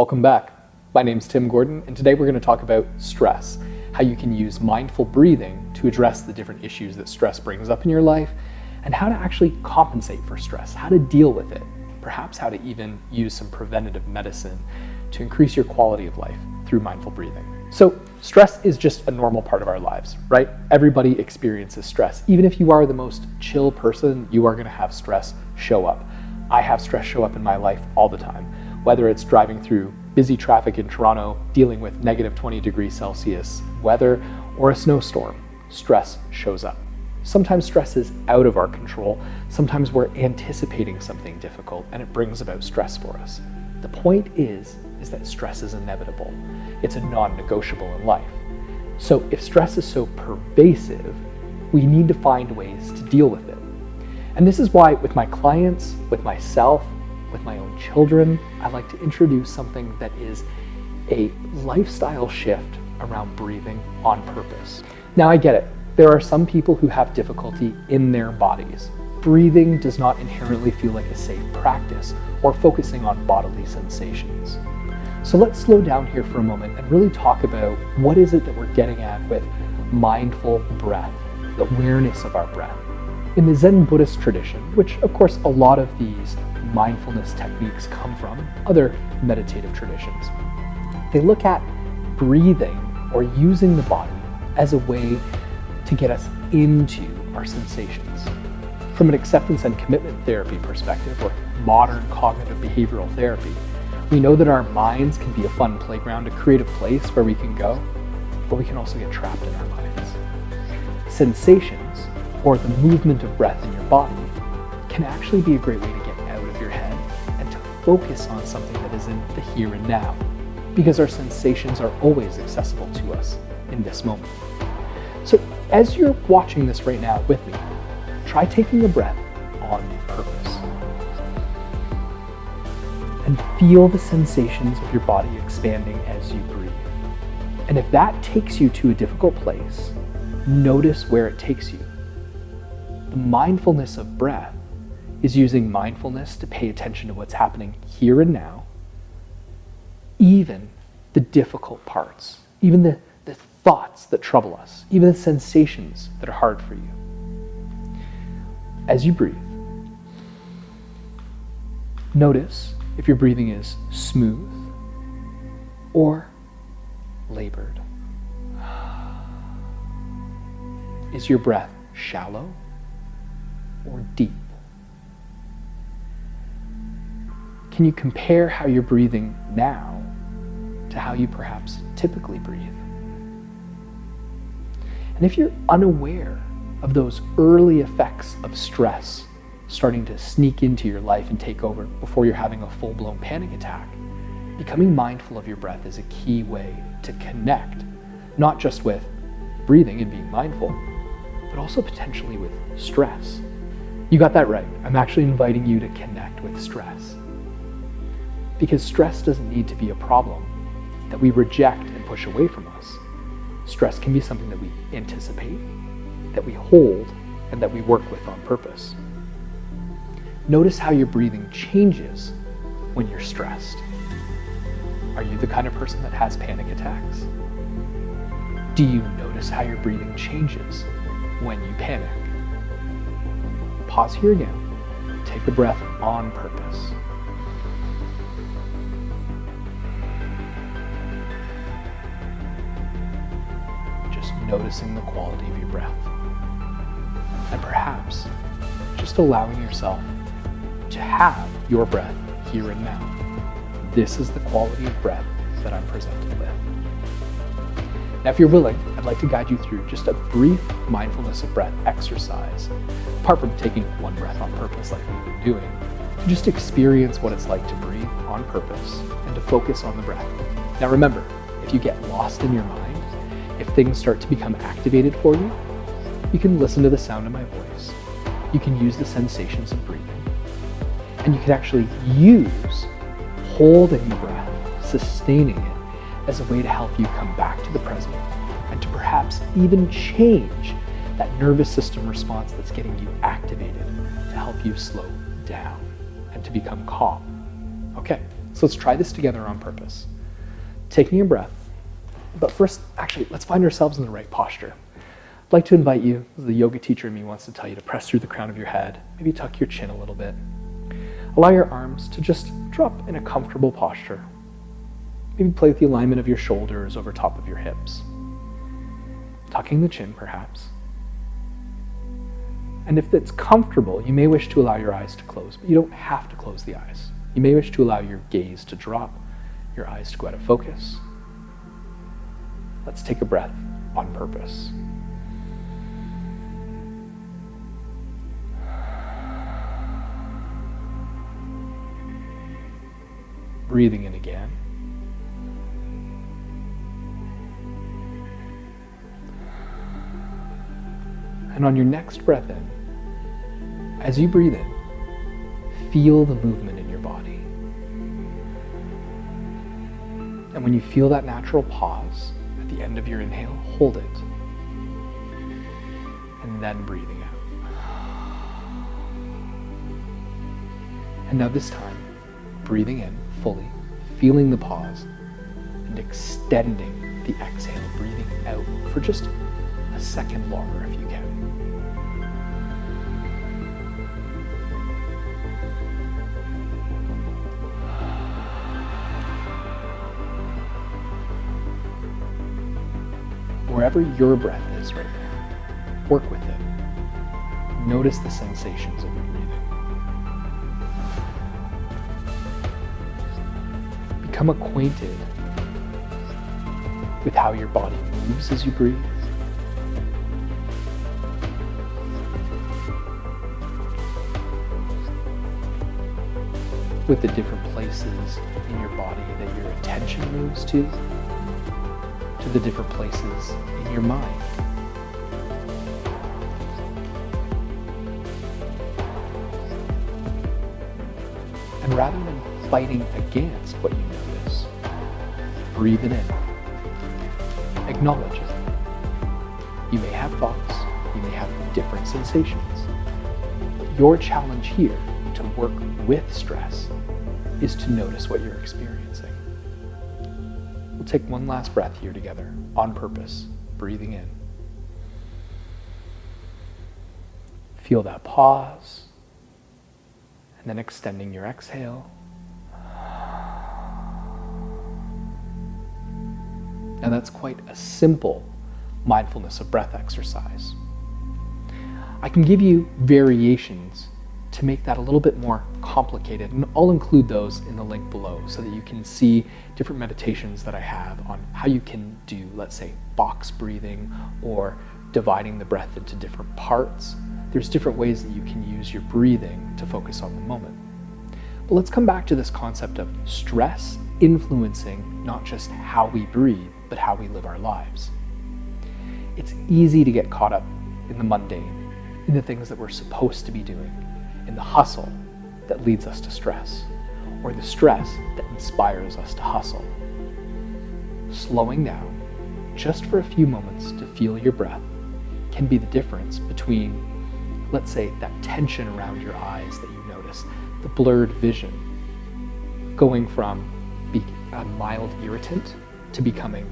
Welcome back. My name's Tim Gordon, and today we're going to talk about stress, how you can use mindful breathing to address the different issues that stress brings up in your life, and how to actually compensate for stress, how to deal with it, perhaps how to even use some preventative medicine to increase your quality of life through mindful breathing. So stress is just a normal part of our lives, right? Everybody experiences stress. Even if you are the most chill person, you are going to have stress show up. I have stress show up in my life all the time, whether it's driving through busy traffic in Toronto, dealing with negative 20 degrees Celsius weather, or a snowstorm. Stress shows up. Sometimes stress is out of our control. Sometimes we're anticipating something difficult and it brings about stress for us. The point is that stress is inevitable. It's a non-negotiable in life. So if stress is so pervasive, we need to find ways to deal with it. And this is why with my clients, with myself, with my own children, I like to introduce something that is a lifestyle shift around breathing on purpose. Now I get it. There are some people who have difficulty in their bodies. Breathing does not inherently feel like a safe practice or focusing on bodily sensations. So let's slow down here for a moment and really talk about what is it that we're getting at with mindful breath, the awareness of our breath. In the Zen Buddhist tradition, which of course a lot of these mindfulness techniques come from, other meditative traditions, they look at breathing or using the body as a way to get us into our sensations. From an acceptance and commitment therapy perspective, or modern cognitive behavioral therapy, we know that our minds can be a fun playground, a creative place where we can go, but we can also get trapped in our minds. Sensations, or the movement of breath in your body, can actually be a great way to get out of your head and to focus on something that is in the here and now, because our sensations are always accessible to us in this moment. So as you're watching this right now with me, try taking a breath on purpose and feel the sensations of your body expanding as you breathe. And if that takes you to a difficult place, notice where it takes you. The mindfulness of breath is using mindfulness to pay attention to what's happening here and now, even the difficult parts, even the thoughts that trouble us, even the sensations that are hard for you. As you breathe, notice if your breathing is smooth or labored. Is your breath shallow or deep? Can you compare how you're breathing now to how you perhaps typically breathe? And if you're unaware of those early effects of stress starting to sneak into your life and take over before you're having a full-blown panic attack, becoming mindful of your breath is a key way to connect, not just with breathing and being mindful, but also potentially with stress. You got that right. I'm actually inviting you to connect with stress. Because stress doesn't need to be a problem that we reject and push away from us. Stress can be something that we anticipate, that we hold, and that we work with on purpose. Notice how your breathing changes when you're stressed. Are you the kind of person that has panic attacks? Do you notice how your breathing changes when you panic? Pause here again. Take a breath on purpose. Just noticing the quality of your breath. And perhaps just allowing yourself to have your breath here and now. This is the quality of breath that I'm presented with. Now, if you're willing, I'd like to guide you through just a brief mindfulness of breath exercise, apart from taking one breath on purpose like we've been doing, to just experience what it's like to breathe on purpose and to focus on the breath. Now remember, if you get lost in your mind, if things start to become activated for you, you can listen to the sound of my voice. You can use the sensations of breathing. And you can actually use holding the breath, sustaining it, as a way to help you come back to the present and to perhaps even change that nervous system response that's getting you activated to help you slow down and to become calm. Okay, So let's try this together on purpose. Taking a breath, but first, actually, let's find ourselves in the right posture. I'd like to invite you, as the yoga teacher in me wants to tell you, to press through the crown of your head, maybe tuck your chin a little bit. Allow your arms to just drop in a comfortable posture. Maybe play with the alignment of your shoulders over top of your hips. Tucking the chin, perhaps. And if it's comfortable, you may wish to allow your eyes to close, but you don't have to close the eyes. You may wish to allow your gaze to drop, your eyes to go out of focus. Let's take a breath on purpose. Breathing in again. And on your next breath in, as you breathe in, feel the movement in your body. And when you feel that natural pause at the end of your inhale, hold it. And then breathing out. And now this time, breathing in fully, feeling the pause, and extending the exhale, breathing out for just a second longer if you can. Wherever your breath is right now, work with it. Notice the sensations of your breathing. Become acquainted with how your body moves as you breathe. With the different places in your body that your attention moves to the different places in your mind. And rather than fighting against what you notice, breathe it in. Acknowledge it. You may have thoughts, you may have different sensations. But your challenge here to work with stress is to notice what you're experiencing. We'll take one last breath here together, on purpose, breathing in. Feel that pause, and then extending your exhale. Now that's quite a simple mindfulness of breath exercise. I can give you variations to make that a little bit more complicated, and I'll include those in the link below so that you can see different meditations that I have on how you can do, let's say, box breathing or dividing the breath into different parts. There's different ways that you can use your breathing to focus on the moment. But let's come back to this concept of stress influencing not just how we breathe, but how we live our lives. It's easy to get caught up in the mundane, in the things that we're supposed to be doing, in the hustle that leads us to stress, or the stress that inspires us to hustle. Slowing down just for a few moments to feel your breath can be the difference between, let's say, that tension around your eyes that you notice, the blurred vision, going from being a mild irritant to becoming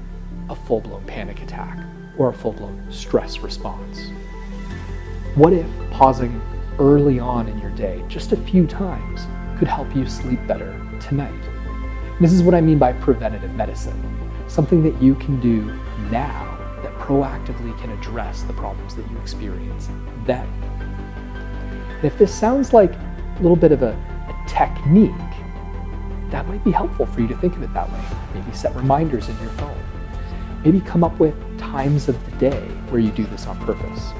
a full-blown panic attack or a full-blown stress response. What if pausing early on in your day, just a few times, could help you sleep better tonight? And this is what I mean by preventative medicine, something that you can do now that proactively can address the problems that you experience then. And if this sounds like a little bit of a technique, that might be helpful for you to think of it that way. Maybe set reminders in your phone. Maybe come up with times of the day where you do this on purpose.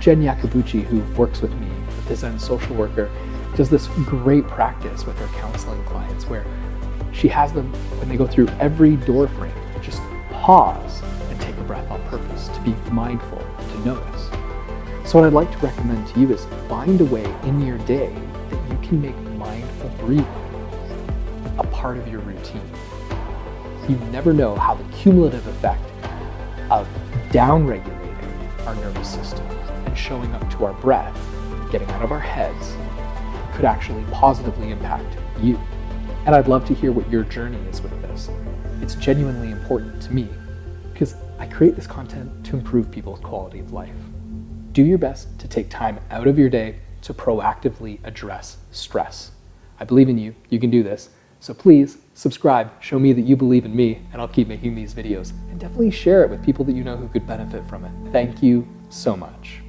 Jen Yakabuchi, who works with me, the Zen social worker, does this great practice with her counseling clients where she has them, when they go through every door frame, just pause and take a breath on purpose, to be mindful, to notice. So what I'd like to recommend to you is find a way in your day that you can make mindful breathing a part of your routine. You never know how the cumulative effect of downregulating our nervous system and showing up to our breath, getting out of our heads, could actually positively impact you And I'd love to hear what your journey is with this. It's genuinely important to me because I create this content to improve people's quality of life. Do your best to take time out of your day to proactively address stress. I believe in you. You can do this. So please subscribe, show me that you believe in me, and I'll keep making these videos. And definitely share it with people that you know who could benefit from it. Thank you so much.